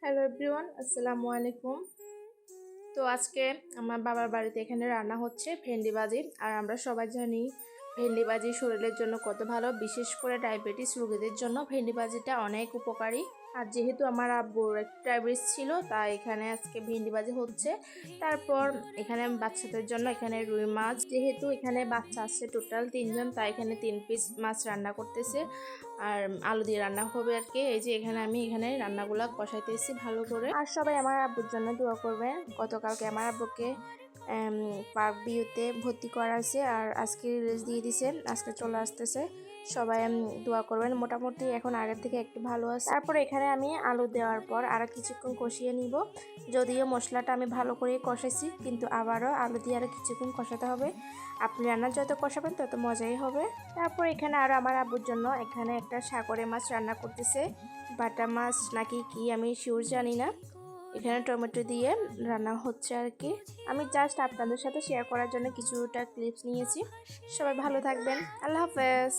Hello everyone, আসসালামু আলাইকুম। তো আজকে আমার বাবার বাড়িতে এখানে রান্না হচ্ছে ভেন্ডি ভাজি। আর আমরা সবাই জানি ভেন্ডি ভাজি শরীরের জন্য কত ভালো, বিশেষ করে ডায়াবেটিস রোগীদের জন্য ভেন্ডি ভাজিটা অনেক উপকারী। আর যেহেতু আমার আব্বুর একটু ডায়াবেটিস ছিল, তাই এখানে আজকে ভেন্ডি ভাজি হচ্ছে। তারপর এখানে বাচ্চাদের জন্য এখানে রুই মাছ, যেহেতু এখানে বাচ্চা আছে টোটাল 3 জন, তাই এখানে 3 পিস মাছ রান্না করতেছে। আর আলু দিয়ে রান্না হবে আর কি। এই যে এখানে রান্নাগুলা কষাইতেছি ভালো করে। আর সবাই আমার আব্বুর জন্য দোয়া করবেন। গতকালকে আমার আব্বুকে পার্ক বিউতে ভর্তি করা আছে, আর আজকে রিলিজ দিয়ে দিছে, আজকে চলে আসতেছে। সবাই দোয়া করবেন। মোটামুটি এখন আগের থেকে একটু ভালো আছে। তারপর এখানে আমি আলু দেওয়ার পর আরও কিছুক্ষণ কষিয়ে নিব। যদিও মশলাটা আমি ভালো করে কষাইছি, কিন্তু আবারও আলু দিয়ে আরও কিছুক্ষণ কষাতে হবে। আপনি রান্না যত কষাবেন তত মজাই হবে। তারপর এখানে আরও আমার আব্বুর জন্য এখানে একটা সাগরে মাছ রান্না করতেছে। বাটা মাছ নাকি কি আমি শিওর জানি না। এখানে টমেটো দিয়ে রান্না হচ্ছে আর কি। আমি জাস্ট আপনাদের সাথে শেয়ার করার জন্য কিছুটা ক্লিপস নিয়েছি। সবাই ভালো থাকবেন। আল্লাহ হাফেজ।